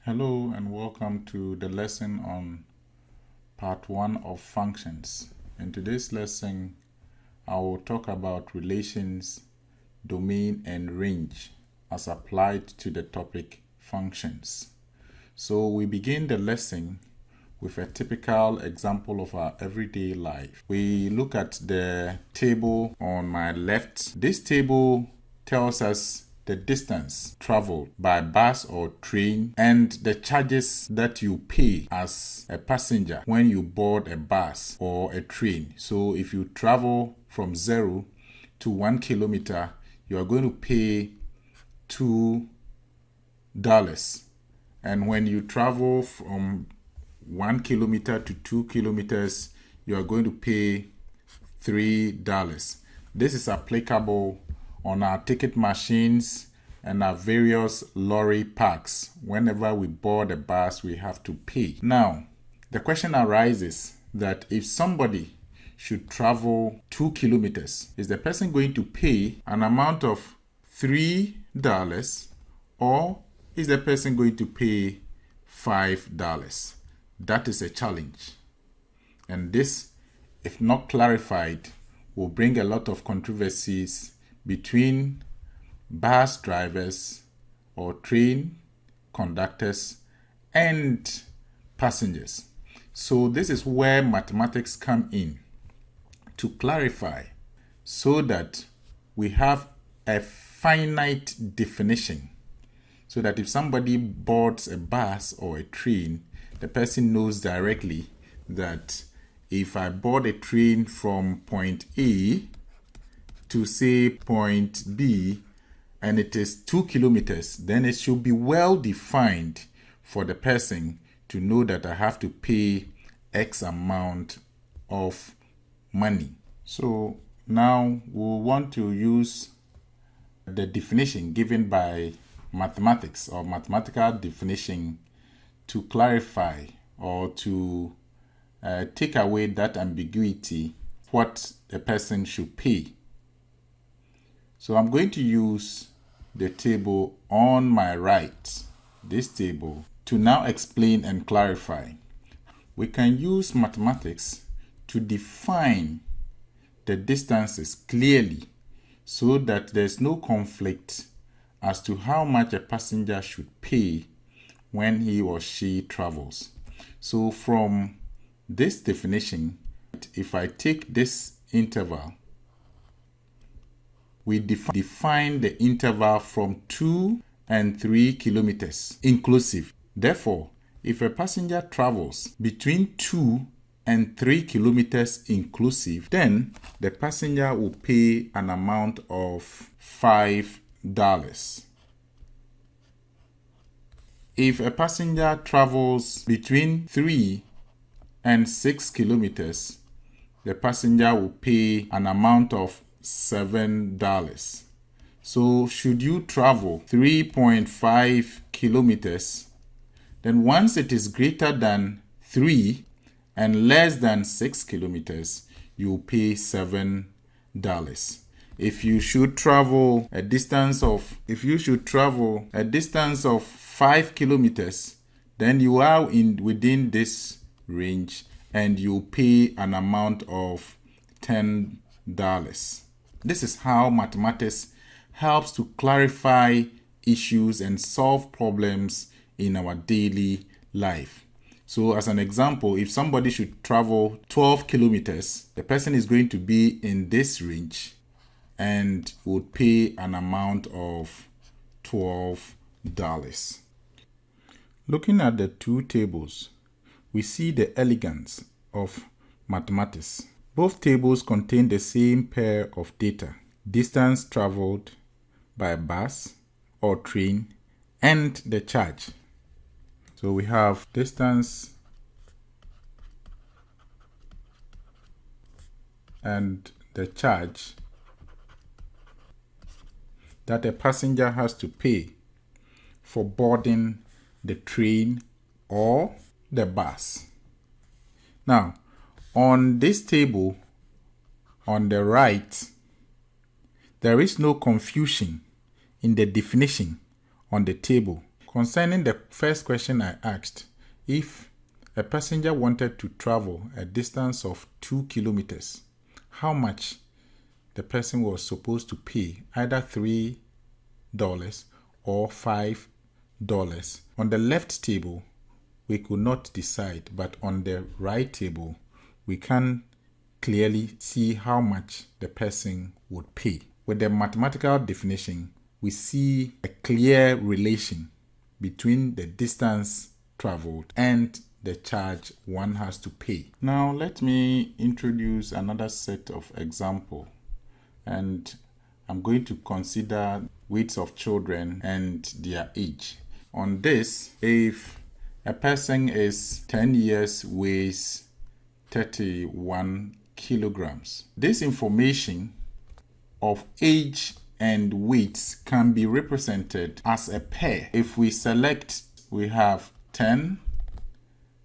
Hello and welcome to the lesson on part 1 of functions. In today's lesson, I will talk about relations, domain, and range as applied to the topic functions. So we begin the lesson with a typical example of our everyday life. We look at the table on my left. This table tells us the distance traveled by bus or train and the charges that you pay as a passenger when you board a bus or a train. So if you travel from 0 to 1 kilometer, you are going to pay $2. And when you travel from 1 kilometer to 2 kilometers, you are going to pay $3. This is applicable on our ticket machines and our various lorry parks. Whenever we board a bus, we have to pay. Now, the question arises that if somebody should travel 2 kilometers, is the person going to pay an amount of $3 or is the person going to pay $5? That is a challenge. And this, if not clarified, will bring a lot of controversies between bus drivers or train conductors and passengers. So this is where mathematics come in to clarify so that we have a finite definition, so that if somebody boards a bus or a train, the person knows directly that if I board a train from point A to say point B and it is 2 kilometers, then it should be well defined for the person to know that I have to pay X amount of money. So now we'll want to use the definition given by mathematics or mathematical definition to clarify or to take away that ambiguity, what a person should pay. So I'm going to use the table on my right, this table, to now explain and clarify. We can use mathematics to define the distances clearly so that there's no conflict as to how much a passenger should pay when he or she travels. So from this definition, if I take this interval, we define the interval from 2 and 3 kilometers inclusive. Therefore, if a passenger travels between 2 and 3 kilometers inclusive, then the passenger will pay an amount of $5. If a passenger travels between 3 and 6 kilometers, the passenger will pay an amount of $7. So should you travel 3.5 kilometers, then once it is greater than 3 and less than 6 kilometers, you pay $7. If you should travel a distance of 5 kilometers, then you are within this range and you pay an amount of $10. This is how mathematics helps to clarify issues and solve problems in our daily life. So as an example, if somebody should travel 12 kilometers, the person is going to be in this range and would pay an amount of $12. Looking at the two tables, we see the elegance of mathematics. Both tables contain the same pair of data: distance traveled by bus or train and the charge. So we have distance and the charge that a passenger has to pay for boarding the train or the bus. Now, on this table on the right, there is no confusion in the definition on the table Concerning the first question I asked, if a passenger wanted to travel a distance of 2 kilometers, how much the person was supposed to pay, either $3 or $5. On the left table, we could not decide, but on the right table, we can clearly see how much the person would pay. With the mathematical definition, we see a clear relation between the distance traveled and the charge one has to pay. Now let me introduce another set of example, and I'm going to consider weights of children and their age. On this, if a person is 10 years, weighs 31 kilograms. This information of age and weights can be represented as a pair. If we select, we have 10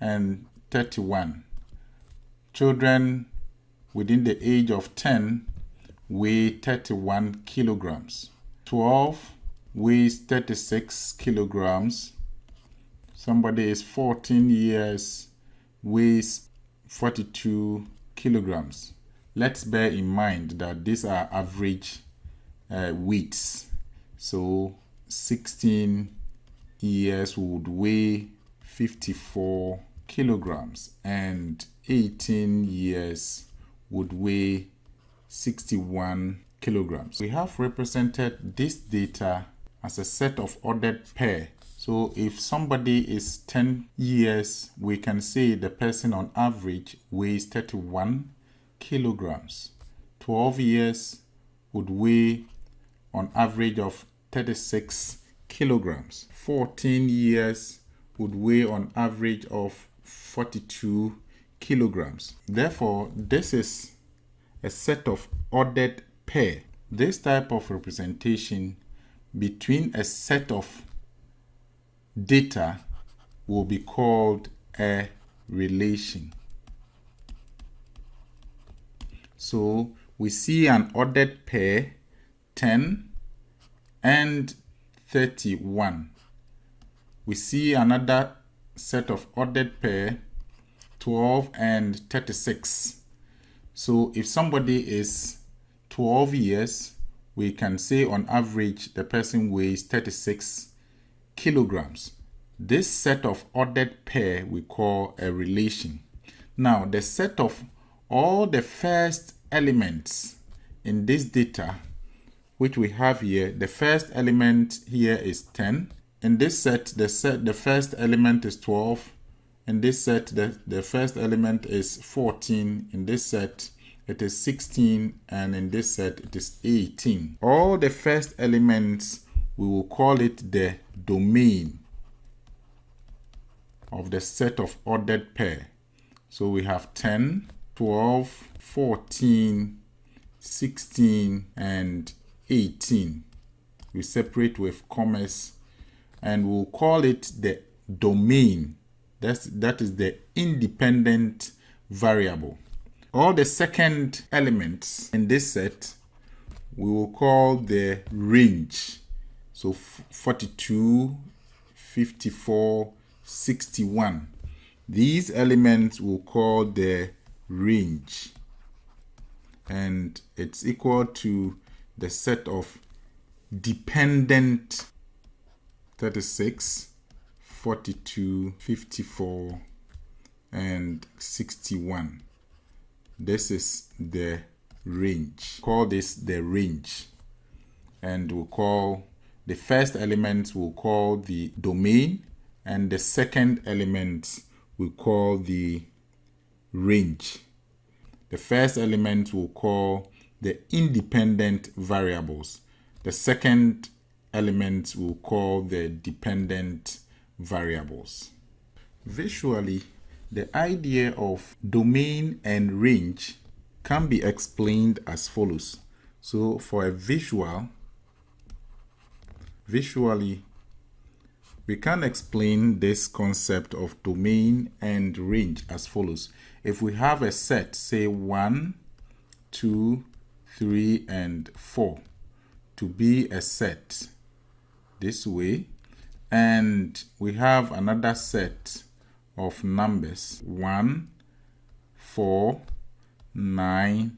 and 31. Children within the age of 10 weigh 31 kilograms. 12 weighs 36 kilograms. Somebody is 14 years, weighs 42 kilograms. Let's bear in mind that these are average weights. So 16 years would weigh 54 kilograms and 18 years would weigh 61 kilograms. We have represented this data as a set of ordered pair. So if somebody is 10 years, we can say the person on average weighs 31 kilograms. 12 years would weigh on average of 36 kilograms. 14 years would weigh on average of 42 kilograms. Therefore, this is a set of ordered pair. This type of representation between a set of data will be called a relation. So we see an ordered pair 10 and 31. We see another set of ordered pair 12 and 36. So if somebody is 12 years, we can say on average the person weighs 36 kilograms. This set of ordered pair we call a relation. Now the set of all the first elements in this data which we have here, the first element here is 10. In this set, the first element is 12. In this set, the first element is 14. In this set, it is 16. And in this set, it is 18. All the first elements, we will call it the domain of the set of ordered pair. So we have 10, 12, 14, 16, and 18. We separate with commas and we'll call it the domain. That is the independent variable. All the second elements in this set we will call the range. So 42, 54, 61. These elements we'll call the range. And it's equal to the set of dependent 36, 42, 54, and 61. This is the range. Call this the range. And we'll call the first element we'll call the domain, and the second element we'll call the range. The first element we'll call the independent variables. The second element we'll call the dependent variables. Visually, the idea of domain and range can be explained as follows. So for a visually, we can explain this concept of domain and range as follows. If we have a set, say 1, 2, 3, and 4, to be a set this way, And we have another set of numbers, 1, 4, 9,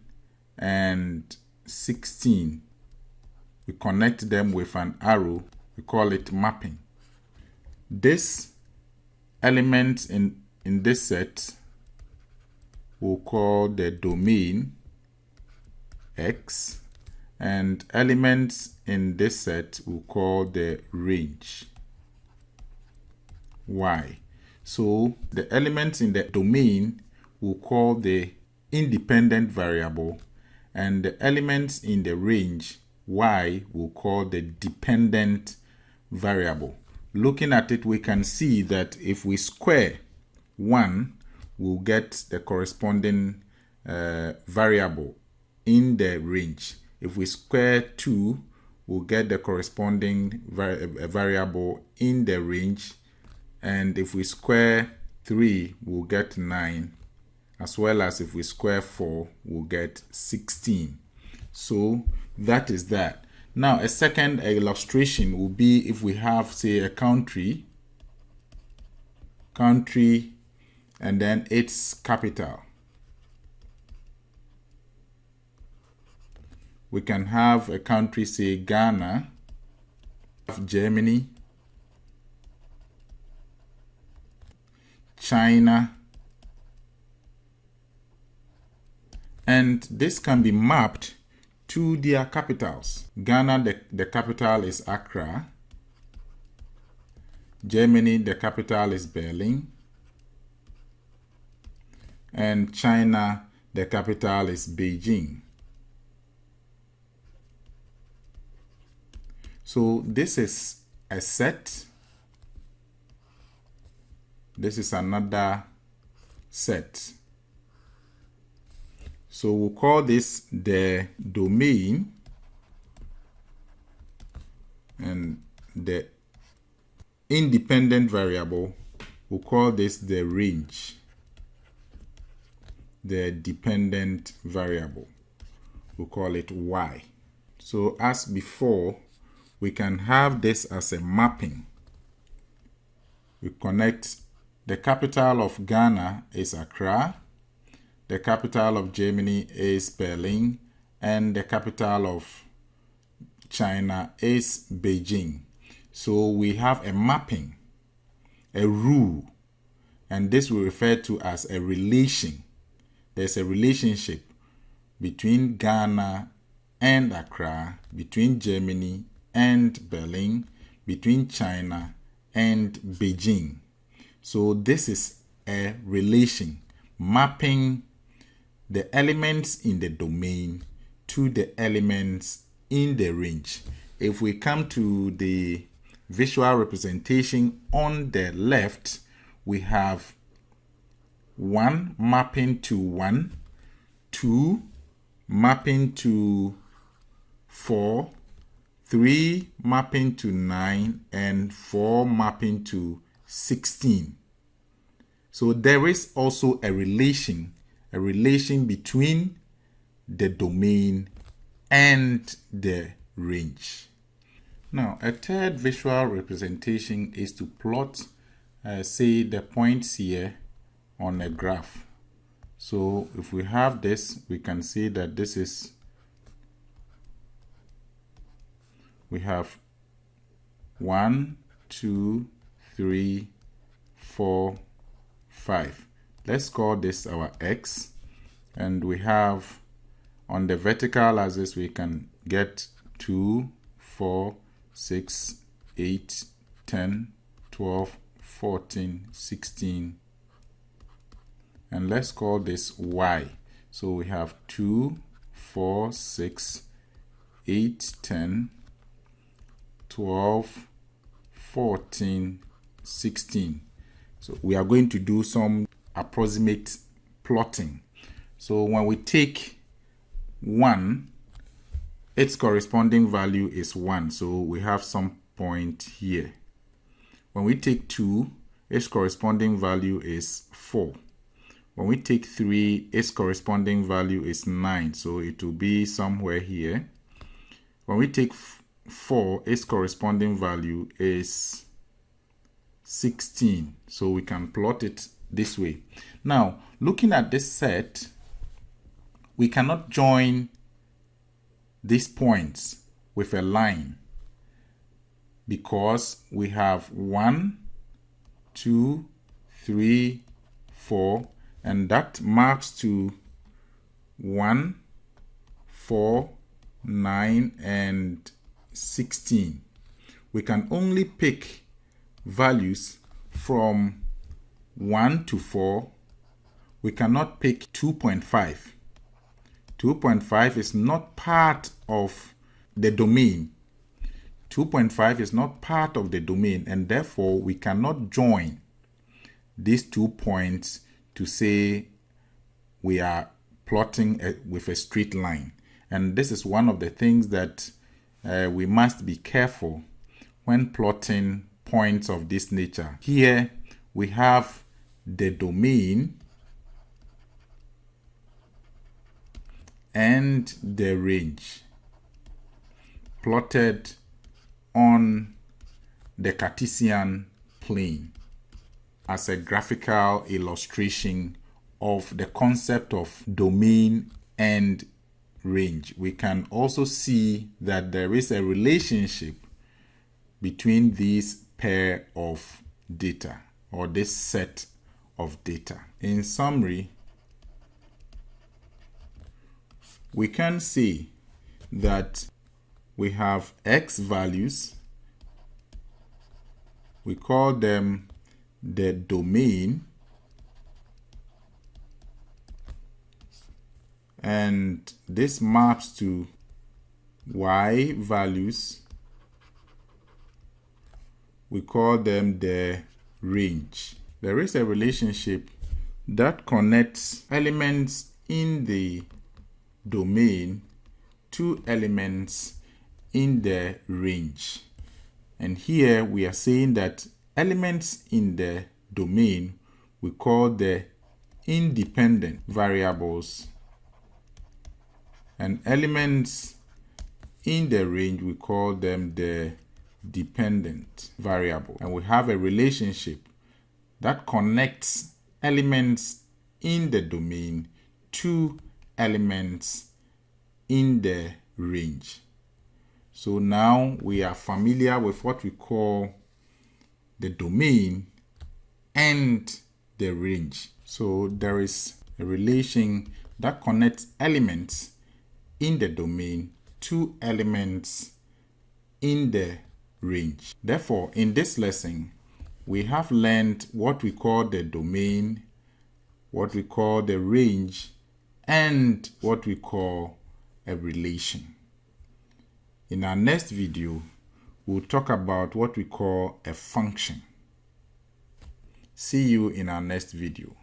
and 16. We connect them with an arrow. We call it mapping. This element in this set we'll call the domain X, and elements in this set we'll call the range Y. So the elements in the domain we'll call the independent variable, and the elements in the range Y we'll call the dependent variable. Looking at it, we can see that if we square 1, we'll get the corresponding variable in the range. If we square 2, we'll get the corresponding variable in the range. And if we square 3, we'll get 9. As well as if we square 4, we'll get 16. So that is that. Now, a second illustration will be if we have, say, a country, and then its capital. We can have a country, say, Ghana, Germany, China, and this can be mapped to their capitals. Ghana, the capital is Accra. Germany, the capital is Berlin. And China, the capital is Beijing. So this is a set. This is another set. So we'll call this the domain, and the independent variable, we'll call this the range. The dependent variable, we'll call it Y. So as before, we can have this as a mapping. We connect the capital of Ghana is Accra. The capital of Germany is Berlin, and the capital of China is Beijing. So we have a mapping, a rule, and this we refer to as a relation. There's a relationship between Ghana and Accra, between Germany and Berlin, between China and Beijing. So this is a relation mapping the elements in the domain to the elements in the range. If we come to the visual representation on the left, we have 1 mapping to 1, 2 mapping to 4, 3 mapping to 9, and 4 mapping to 16. So there is also a relation between the domain and the range. Now, a third visual representation is to plot, say, the points here on a graph. So if we have this, we can see that this is, we have 1, 2, 3, 4, 5. Let's call this our X, and we have on the vertical axis we can get 2, 4, 6, 8, 10, 12, 14, 16, and let's call this Y. So we have 2, 4, 6, 8, 10, 12, 14, 16. So we are going to do some approximate plotting. So when we take 1, its corresponding value is 1. So we have some point here. When we take 2, its corresponding value is 4. When we take 3, its corresponding value is 9. So it will be somewhere here. When we take 4, its corresponding value is 16. So we can plot it this way. Now, looking at this set, we cannot join these points with a line because we have 1, 2, 3, 4, and that maps to 1, 4, 9, and 16. We can only pick values from 1 to 4. We cannot pick 2.5. 2.5 is not part of the domain. 2.5 is not part of the domain, and therefore we cannot join these 2 points to say we are plotting with a straight line. And this is one of the things that we must be careful when plotting points of this nature. Here we have the domain and the range plotted on the Cartesian plane as a graphical illustration of the concept of domain and range. We can also see that there is a relationship between these pair of data or this set of data. In summary, we can see that we have X values. We call them the domain, and this maps to Y values. We call them the range. There is a relationship that connects elements in the domain to elements in the range. And here we are saying that elements in the domain we call the independent variables, and elements in the range we call them the dependent variable. And we have a relationship that connects elements in the domain to elements in the range. So now we are familiar with what we call the domain and the range. So there is a relation that connects elements in the domain to elements in the range. Therefore, in this lesson, we have learned what we call the domain, what we call the range, and what we call a relation. In our next video, we'll talk about what we call a function. See you in our next video.